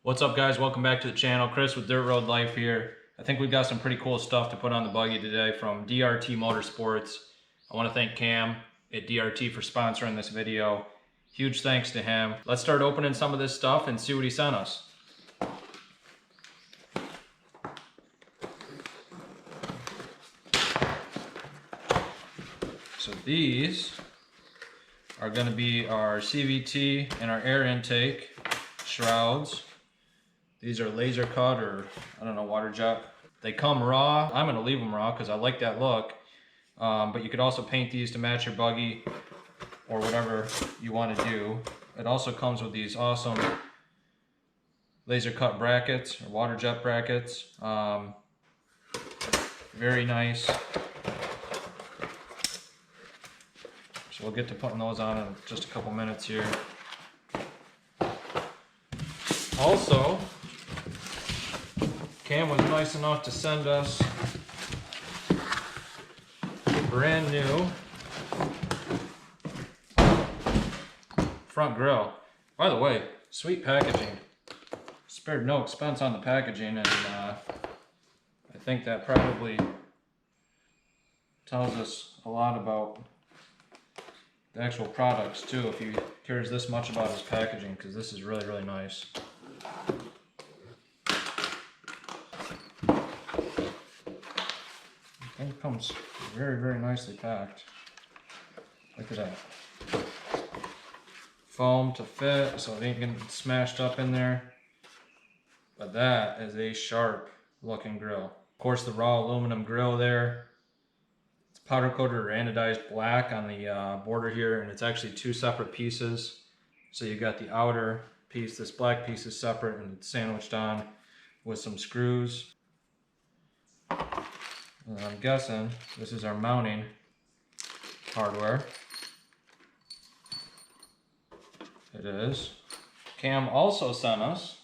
What's up, guys? Welcome back to the channel. Chris with Dirt Road Life here. I think we've got some pretty cool stuff to put on the buggy today from DRT Motorsports. I want to thank Cam at DRT for sponsoring this video. Huge thanks to him. Let's start opening some of this stuff and see what he sent us. So these are going to be our CVT and our air intake shrouds. These are laser cut, or I don't know, water jet. They come raw. I'm going to leave them raw because I like that look. But you could also paint these to match your buggy or whatever you want to do. It also comes with these awesome laser cut brackets or water jet brackets. Very nice. So we'll get to putting those on in just a couple minutes here. Also, Cam was nice enough to send us a brand new front grille. By the way, sweet packaging. Spared no expense on the packaging, and I think that probably tells us a lot about the actual products too, if he cares this much about his packaging, because this is really, really nice. I think it comes very, very nicely packed. Look at that. Foam to fit, so it ain't gonna get smashed up in there. But that is a sharp looking grill. Of course, the raw aluminum grill there. It's powder coated or anodized black on the border here, and it's actually two separate pieces. So you got the outer piece, this black piece is separate, and it's sandwiched on with some screws. And I'm guessing this is our mounting hardware. It is. Cam also sent us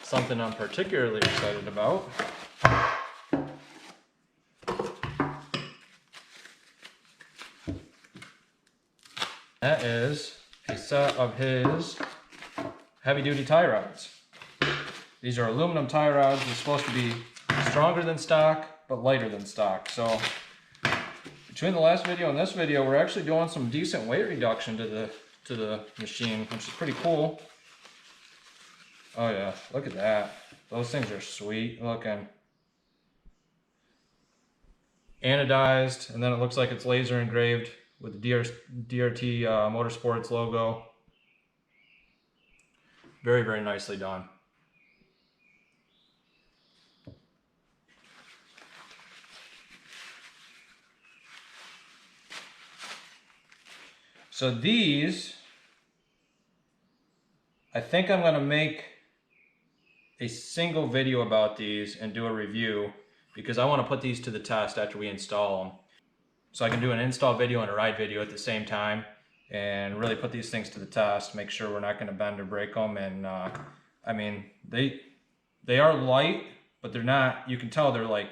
something I'm particularly excited about. That is a set of his heavy-duty tie rods. These are aluminum tie rods. They're supposed to be stronger than stock, but lighter than stock. So between the last video and this video, we're actually doing some decent weight reduction to the machine, which is pretty cool. Oh yeah, look at that. Those things are sweet looking. Anodized, and then it looks like it's laser engraved with the DRT Motorsports logo. Very, very nicely done. So these, I think I'm going to make a single video about these and do a review, because I want to put these to the test after we install them. So I can do an install video and a ride video at the same time and really put these things to the test, make sure we're not going to bend or break them. And I mean, they are light, but they're not, you can tell they're like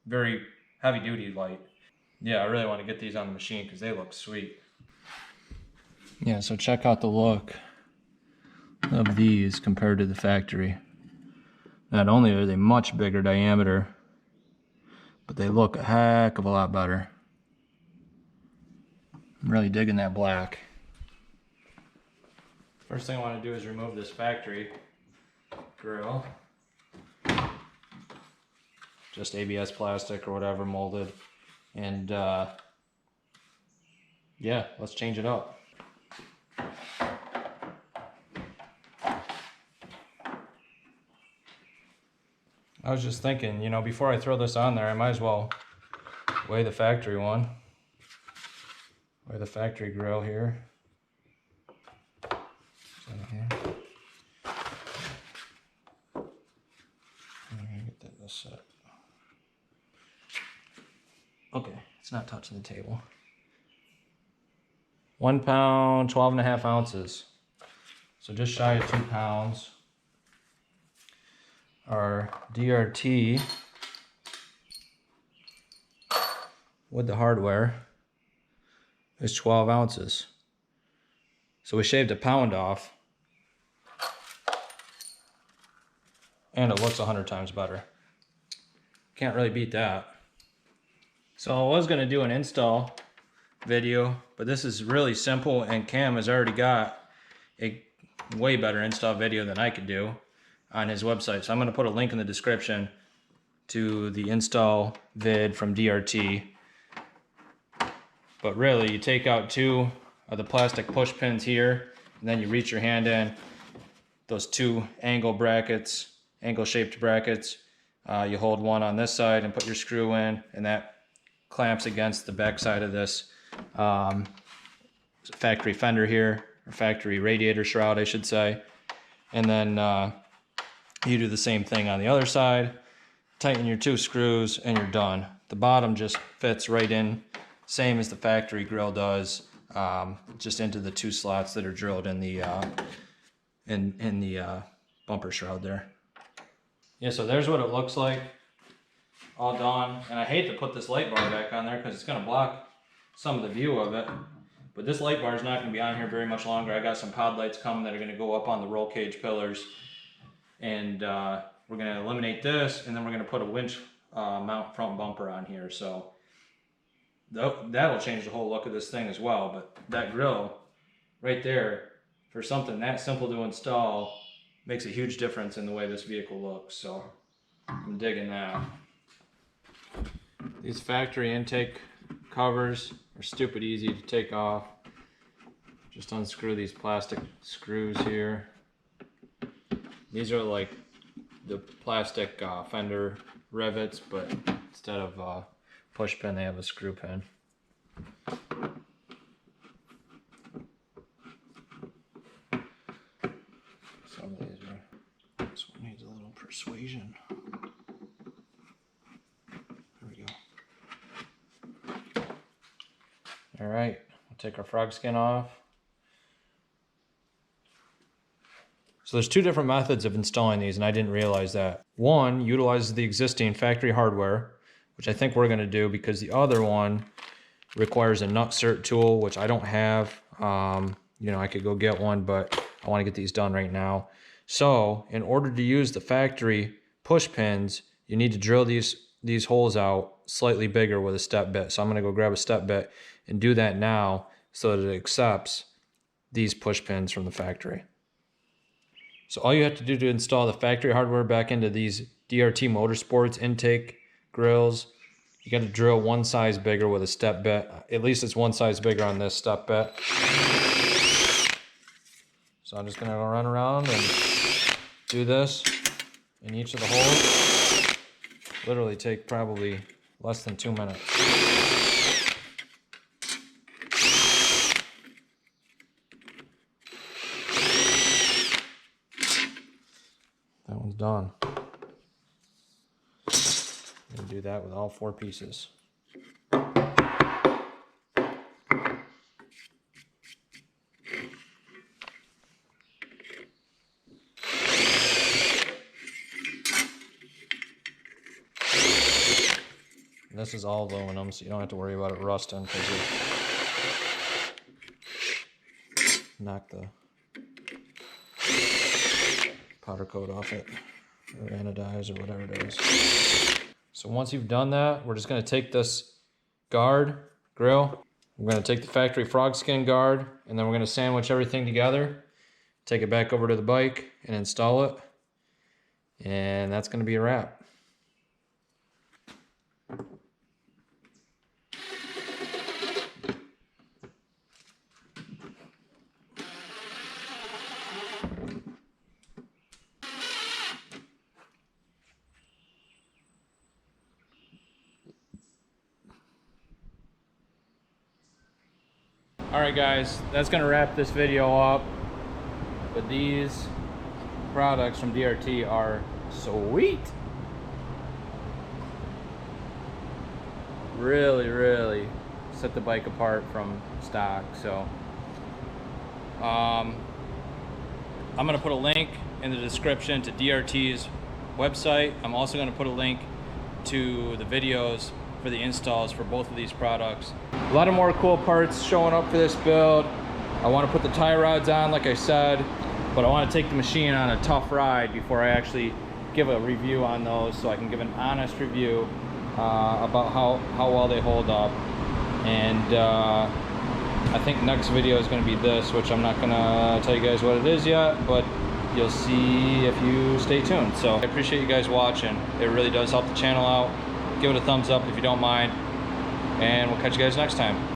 very heavy duty light. Yeah, I really want to get these on the machine because they look sweet. Yeah, so check out the look of these compared to the factory. Not only are they much bigger diameter, but they look a heck of a lot better. I'm really digging that black. First thing I want to do is remove this factory grill. Just ABS plastic or whatever, molded. And yeah, let's change it up. I was just thinking, you know, before I throw this on there, I might as well weigh the factory one. Weigh the factory grill here. Get this set. Okay, it's not touching the table. 1 pound, 12.5 ounces. So just shy of 2 pounds. Our DRT with the hardware is 12 ounces. So we shaved a pound off, and it looks 100 times better. Can't really beat that. So I was gonna do an install video, but this is really simple, and Cam has already got a way better install video than I could do on his website. So I'm gonna put a link in the description to the install vid from DRT. But really, you take out 2 of the plastic push pins here, and then you reach your hand in, those 2 angle brackets, angle shaped brackets. You hold one on this side and put your screw in, and that clamps against the back side of this factory fender here, or factory radiator shroud, I should say. And then you do the same thing on the other side. Tighten your 2 screws and you're done. The bottom just fits right in, same as the factory grill does, just into the 2 slots that are drilled in the bumper shroud there. Yeah, so there's what it looks like, all done. And I hate to put this light bar back on there because it's going to block some of the view of it. But this light bar is not going to be on here very much longer. I got some pod lights coming that are going to go up on the roll cage pillars. And we're going to eliminate this, and then we're going to put a winch mount front bumper on here. So that'll change the whole look of this thing as well. But that grill right there, for something that simple to install, makes a huge difference in the way this vehicle looks. So I'm digging that. These factory intake covers are stupid easy to take off. Just unscrew these plastic screws here. These are like the plastic fender rivets, but instead of push pin, they have a screw pin. Some of these are, this one needs a little persuasion. There we go. All right, we'll take our frog skin off. So there's 2 different methods of installing these, and I didn't realize that. One utilizes the existing factory hardware, which I think we're going to do, because the other one requires a nut cert tool, which I don't have. You know, I could go get one, but I want to get these done right now. So in order to use the factory push pins, you need to drill these holes out slightly bigger with a step bit. So I'm going to go grab a step bit and do that now so that it accepts these push pins from the factory. So all you have to do to install the factory hardware back into these DRT Motorsports intake grills, you got to drill 1 size bigger with a step bit. At least it's 1 size bigger on this step bit. So I'm just going to run around and do this in each of the holes. Literally take probably less than 2 minutes. That one's done. And do that with all 4 pieces. And this is all aluminum, so you don't have to worry about it rusting because you knock the powder coat off it, or anodize, or whatever it is. So once you've done that, we're just going to take this grill, we're going to take the factory frog skin guard, and then we're going to sandwich everything together, take it back over to the bike and install it, and that's going to be a wrap. Alright guys, that's going to wrap this video up. But these products from DRT are sweet. Really set the bike apart from stock. So I'm going to put a link in the description to DRT's website. I'm also going to put a link to the videos for the installs for both of these products. A lot of more cool parts showing up for this build. I want to put the tie rods on, like I said, but I want to take the machine on a tough ride before I actually give a review on those, so I can give an honest review about how well they hold up. And I think next video is going to be this, which I'm not going to tell you guys what it is yet, but you'll see if you stay tuned. So I appreciate you guys watching. It really does help the channel out. Give it a thumbs up if you don't mind, and we'll catch you guys next time.